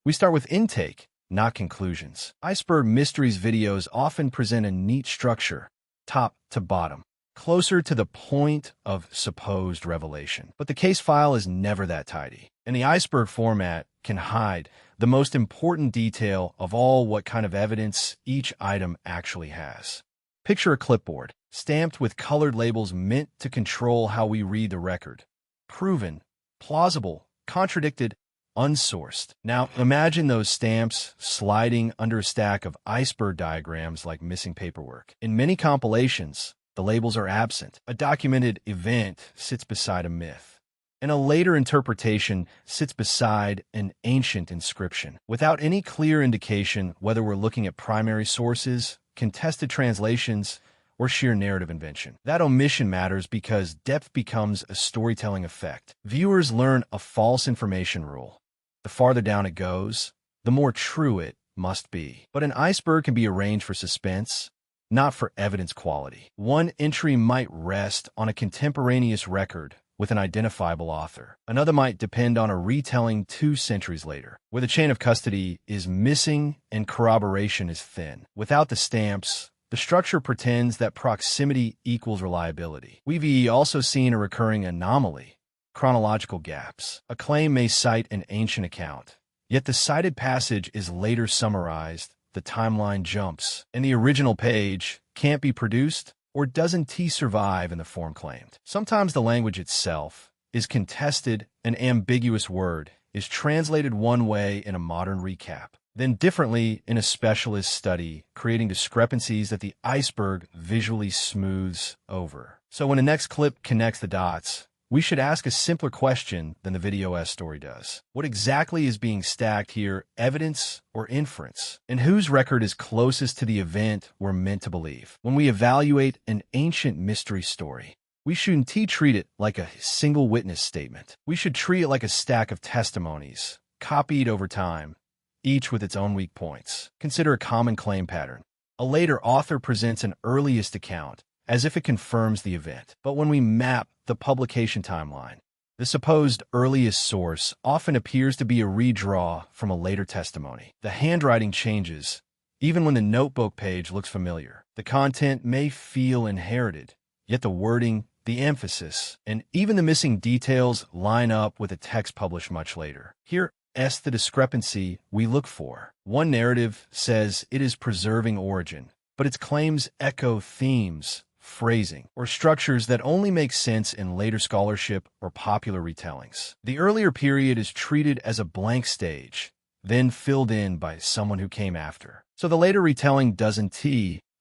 We start with intake, not conclusions. Iceberg Mysteries videos often present a neat structure, top to bottom, closer to the point of supposed revelation. But the case file is never that tidy, and the iceberg format can hide the most important detail of all what kind of evidence each item actually has. Picture a clipboard, stamped with colored labels meant to control how we read the record. Proven, plausible, contradicted, unsourced. Now, imagine those stamps sliding under a stack of iceberg diagrams like missing paperwork. In many compilations, the labels are absent. A documented event sits beside a myth, and a later interpretation sits beside an ancient inscription, without any clear indication whether we're looking at primary sources, contested translations, or sheer narrative invention. That omission matters because depth becomes a storytelling effect. Viewers learn a false information rule. The farther down it goes, the more true it must be. But an iceberg can be arranged for suspense, not for evidence quality. One entry might rest on a contemporaneous record with an identifiable author. Another might depend on a retelling 2 centuries later, where the chain of custody is missing and corroboration is thin. Without the stamps, the structure pretends that proximity equals reliability. We've also seen a recurring anomaly: chronological gaps. A claim may cite an ancient account, yet the cited passage is later summarized, the timeline jumps, and the original page can't be produced or doesn't survive in the form claimed. Sometimes the language itself is contested. An ambiguous word is translated one way in a modern recap, then differently in a specialist study, creating discrepancies that the iceberg visually smooths over. So when the next clip connects the dots, we should ask a simpler question than the video story does. What exactly is being stacked here, evidence or inference? And whose record is closest to the event we're meant to believe? When we evaluate an ancient mystery story, we shouldn't treat it like a single witness statement. We should treat it like a stack of testimonies, copied over time, each with its own weak points. Consider a common claim pattern. A later author presents an earliest account, as if it confirms the event. But when we map the publication timeline, the supposed earliest source often appears to be a redraw from a later testimony. The handwriting changes, even when the notebook page looks familiar. The content may feel inherited, yet the wording, the emphasis, and even the missing details line up with a text published much later. Here's the discrepancy we look for. One narrative says it is preserving origin, but its claims echo themes, phrasing, or structures that only make sense in later scholarship or popular retellings. The earlier period is treated as a blank stage, then filled in by someone who came after. So the later retelling doesn't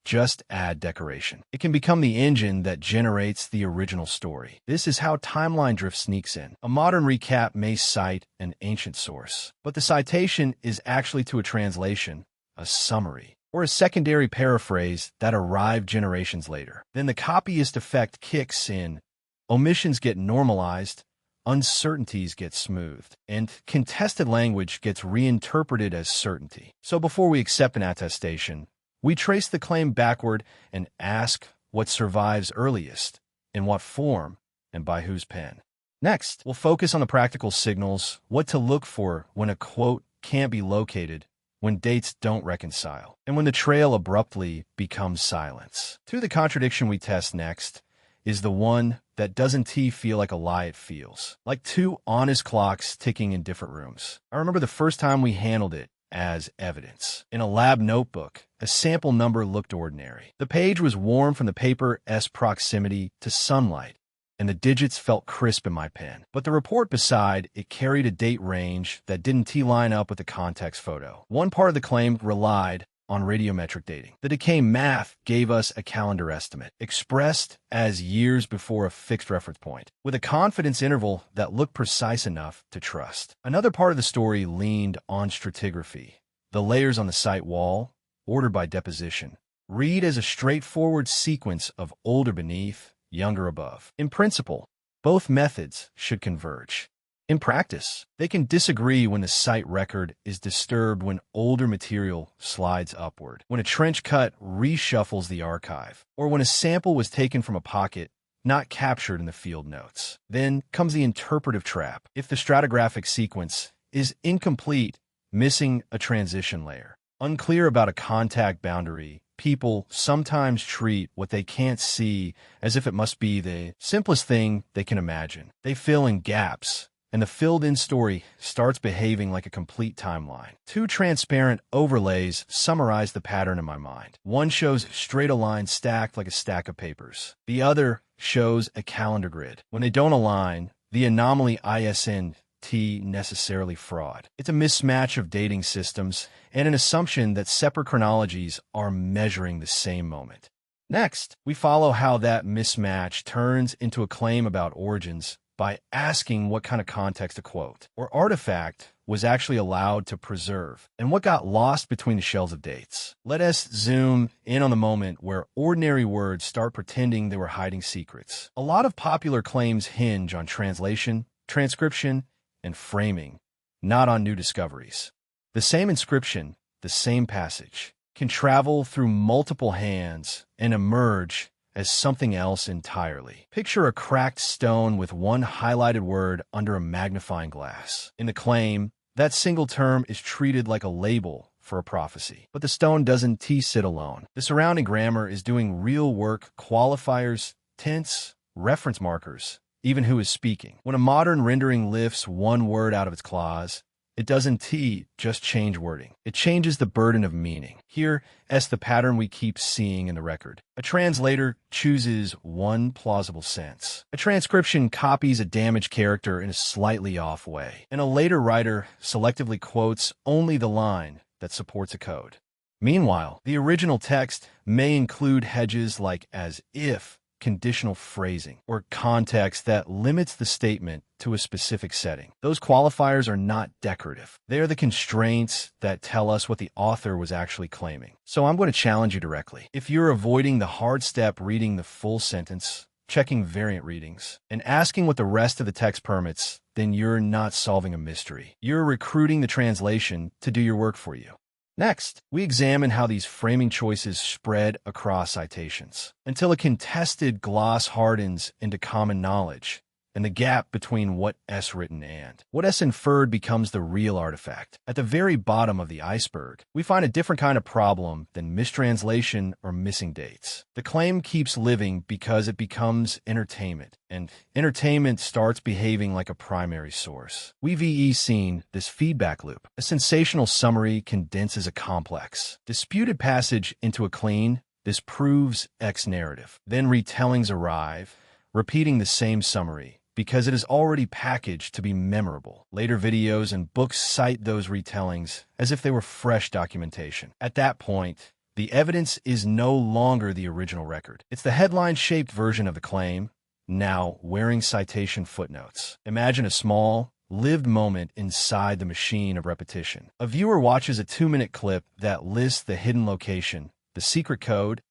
just add decoration. It can become the engine that generates the original story. This is how timeline drift sneaks in. A modern recap may cite an ancient source, but the citation is actually to a translation, a summary, or a secondary paraphrase that arrived generations later. Then the copyist effect kicks in, omissions get normalized, uncertainties get smoothed, and contested language gets reinterpreted as certainty. So before we accept an attestation, we trace the claim backward and ask what survives earliest, in what form, and by whose pen. Next, we'll focus on the practical signals, what to look for when a quote can't be located, when dates don't reconcile, and when the trail abruptly becomes silence. The contradiction we test next is the one that doesn't feel like a lie. It feels like 2 honest clocks ticking in different rooms. I remember the first time we handled it as evidence. In a lab notebook, a sample number looked ordinary. The page was warm from the paper's proximity to sunlight, and the digits felt crisp in my pen. But the report beside it carried a date range that didn't line up with the context photo. One part of the claim relied on radiometric dating. The decay math gave us a calendar estimate, expressed as years before a fixed reference point, with a confidence interval that looked precise enough to trust. Another part of the story leaned on stratigraphy. The layers on the site wall, ordered by deposition, read as a straightforward sequence of older beneath, younger above. In principle, both methods should converge. In practice, they can disagree when the site record is disturbed, when older material slides upward, when a trench cut reshuffles the archive, or when a sample was taken from a pocket not captured in the field notes. Then comes the interpretive trap. If the stratigraphic sequence is incomplete, missing a transition layer. Unclear about a contact boundary, people sometimes treat what they can't see as if it must be the simplest thing they can imagine. They fill in gaps, and the filled-in story starts behaving like a complete timeline. Two transparent overlays summarize the pattern in my mind. One shows straight lines stacked like a stack of papers. The other shows a calendar grid. When they don't align, the anomaly isn't necessarily fraud. It's a mismatch of dating systems and an assumption that separate chronologies are measuring the same moment. Next, we follow how that mismatch turns into a claim about origins by asking what kind of context a quote or artifact was actually allowed to preserve and what got lost between the shells of dates. Let us zoom in on the moment where ordinary words start pretending they were hiding secrets. A lot of popular claims hinge on translation, transcription, and framing, not on new discoveries. The same inscription, the same passage, can travel through multiple hands and emerge as something else entirely. Picture a cracked stone with one highlighted word under a magnifying glass. In the claim, that single term is treated like a label for a prophecy. But the stone doesn't sit alone. The surrounding grammar is doing real work: qualifiers, tense, reference markers, even who is speaking. When a modern rendering lifts one word out of its clause, it doesn't just change wording. It changes the burden of meaning. Here, as the pattern we keep seeing in the record. A translator chooses one plausible sense. A transcription copies a damaged character in a slightly off way. And a later writer selectively quotes only the line that supports a code. Meanwhile, the original text may include hedges like as if, conditional phrasing, or context that limits the statement to a specific setting. Those qualifiers are not decorative. They are the constraints that tell us what the author was actually claiming. So I'm going to challenge you directly. If you're avoiding the hard step reading the full sentence, checking variant readings, and asking what the rest of the text permits, then you're not solving a mystery. You're recruiting the translation to do your work for you. Next, we examine how these framing choices spread across citations until a contested gloss hardens into common knowledge, and the gap between what S written and what S inferred becomes the real artifact. At the very bottom of the iceberg, we find a different kind of problem than mistranslation or missing dates. The claim keeps living because it becomes entertainment, and entertainment starts behaving like a primary source. We've seen this feedback loop. A sensational summary condenses a complex, disputed passage into a clean, this proves X narrative. Then retellings arrive, repeating the same summary, because it is already packaged to be memorable. Later videos and books cite those retellings as if they were fresh documentation. At that point, the evidence is no longer the original record. It's the headline-shaped version of the claim, now wearing citation footnotes. Imagine a small, lived moment inside the machine of repetition. A viewer watches a 2-minute clip that lists the hidden location, the secret code,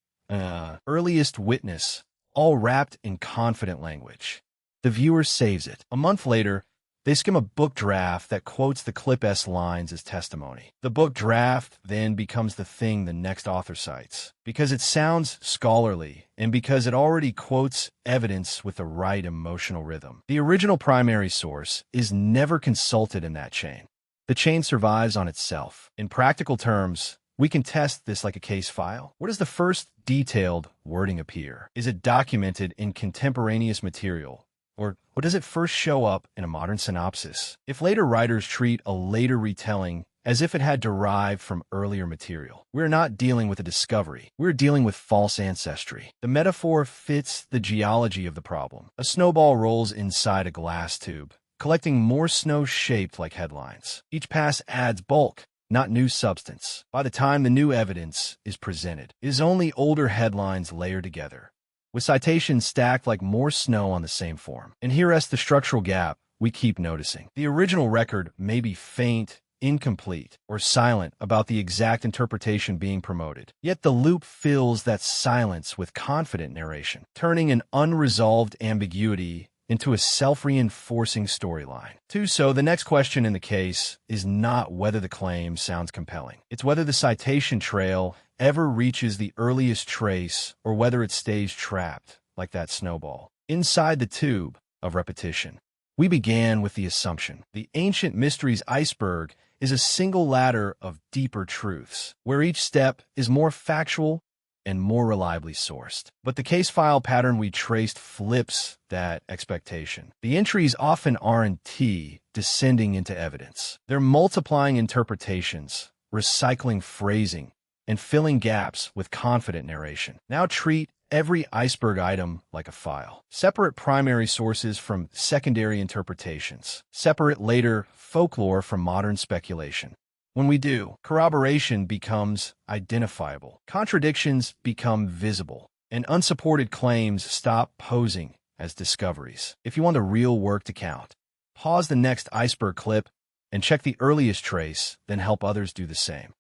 earliest witness, all wrapped in confident language. The viewer saves it. A month later, they skim a book draft that quotes the clip S lines as testimony. The book draft then becomes the thing the next author cites, because it sounds scholarly and because it already quotes evidence with the right emotional rhythm. The original primary source is never consulted in that chain. The chain survives on itself. In practical terms, we can test this like a case file. Where does the first detailed wording appear? Is it documented in contemporaneous material? Or does it first show up in a modern synopsis? If later writers treat a later retelling as if it had derived from earlier material, we're not dealing with a discovery. We're dealing with false ancestry. The metaphor fits the geology of the problem. A snowball rolls inside a glass tube, collecting more snow shaped like headlines. Each pass adds bulk, not new substance. By the time the new evidence is presented, it is only older headlines layered together, with citations stacked like more snow on the same form. And here rests the structural gap we keep noticing. The original record may be faint, incomplete, or silent about the exact interpretation being promoted. Yet the loop fills that silence with confident narration, turning an unresolved ambiguity into a self-reinforcing storyline. So the next question in the case is not whether the claim sounds compelling. It's whether the citation trail ever reaches the earliest trace or whether it stays trapped, like that snowball, inside the tube of repetition. We began with the assumption. The Ancient Mysteries Iceberg is a single ladder of deeper truths, where each step is more factual and more reliably sourced. But the case file pattern we traced flips that expectation. The entries often aren't descending into evidence. They're multiplying interpretations, recycling phrasing, and filling gaps with confident narration. Now treat every iceberg item like a file. Separate primary sources from secondary interpretations. Separate later folklore from modern speculation. When we do, corroboration becomes identifiable, contradictions become visible, and unsupported claims stop posing as discoveries. If you want the real work to count, pause the next iceberg clip and check the earliest trace, then help others do the same.